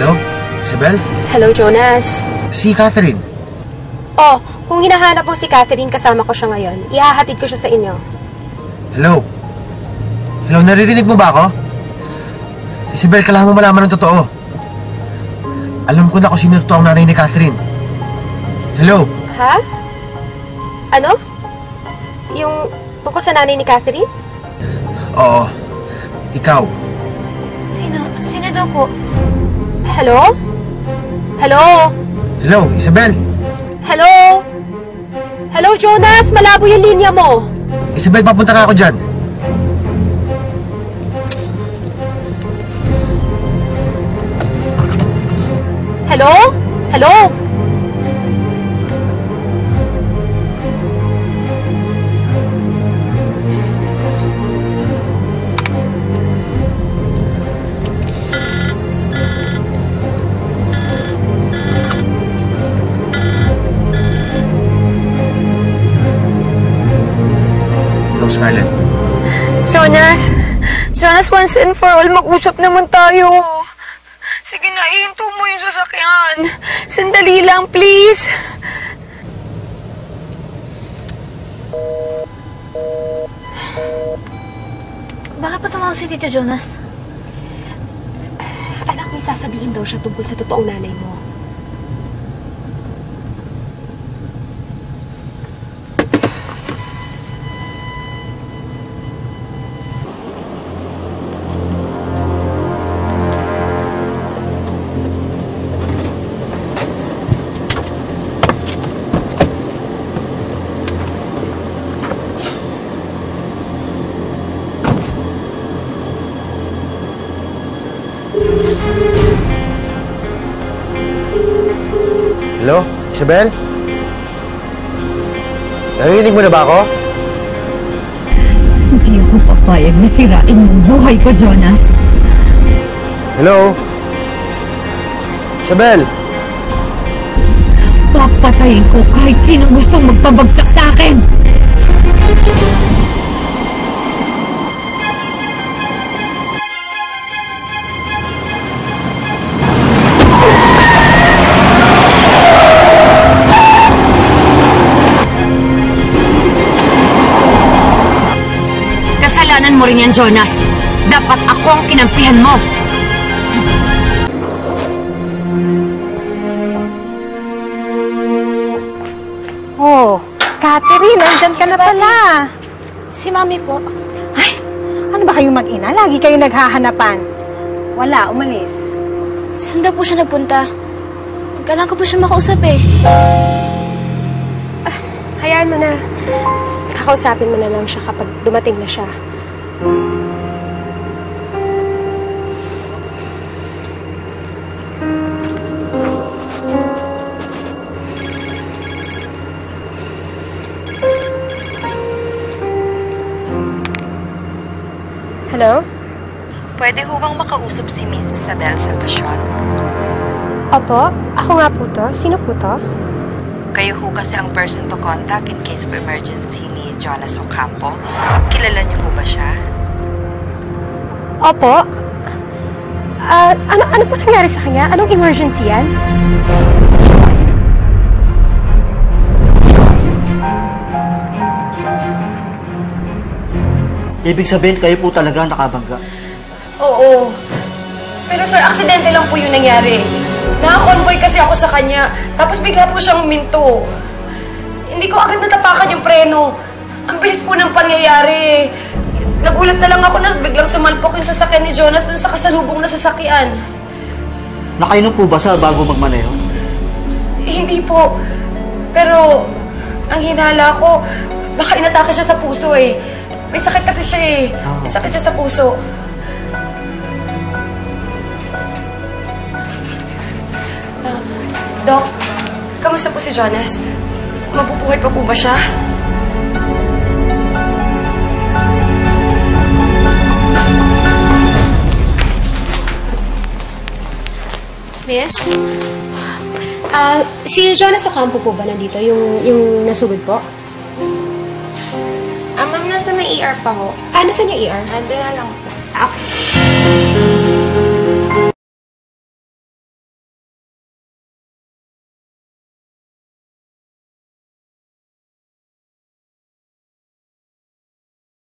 Hello? Isabel? Hello, Jonas. Si Catherine. Oh, kung hinahanap mo si Catherine, kasama ko siya ngayon. Ihahatid ko siya sa inyo. Hello? Hello, naririnig mo ba ako? Isabel, kailangan mo malaman ng totoo. Alam ko na kung sino totoo ang nanay ni Catherine. Hello? Ha? Ano? Yung tungkol sa nanay ni Catherine? Oo. Ikaw. Sino daw po? Hello? Hello? Hello, Isabel? Hello? Hello, Jonas? Malabo yung linya mo. Isabel, papunta na ako dyan. Hello? Hello? Scarlett. Jonas, once and for all, mag-usap naman tayo. Sige na, ihinto mo yung sasakyan. Sandali lang, please. Bakit pa tumawag si Tito Jonas? Anak, may sasabihin daw siya tungkol sa totoong nanay mo. Hello? Isabel? Narinig mo na ba ako? Hindi ako papayag na sirain ang buhay ko, Jonas. Hello? Isabel? Papatayin ko kahit sinong gustong magpabagsak sa akin. Kasalanan mo rin yan, Jonas. Dapat ako ang kinampihan mo. Oh, Catherine, nandyan ka na pala. Si Mami po. Ay, ano ba kayong mag-ina? Lagi kayo naghahanapan. Wala, umalis. Saan daw po siya nagpunta? Kailangan ko po siya makausap eh. Hayaan mo na. Kakausapin mo na lang siya kapag dumating na siya. Hello? Pwede ho bang makausap si Miss Isabel Salvacion? Opo, ako nga po to. Sino po to? Kayo ho kasi ang person to contact in case of emergency ni Jonas Ocampo. Kilala niyo ho ba siya? Opo. Ano po nangyari sa kanya? Anong emergency yan? Ibig sabihin, kayo po talaga nakabangga. Oo. Pero sir, aksidente lang po yung nangyari. Naka-convoy kasi ako sa kanya. Tapos bigla po siyang huminto. Hindi ko agad natapakan yung preno. Ang bilis po ng pangyayari. Nagulat na lang ako na biglang sumalpok yung sasakyan ni Jonas dun sa kasalubong na sasakyan. Nakainom po ba sa bago magmaneho? Hindi po. Pero, ang hinala ko, baka inatake siya sa puso eh. May sakit kasi siya eh. May sakit siya sa puso. Doc, kamusta po si Jonas? Mabubuhay pa po ba siya? Miss? Si Jonas Ocampo po ba nandito? Yung nasugod po? Ma'am, nasa may ER pa ho. Nasaan yung ER? Doon na lang po. Okay.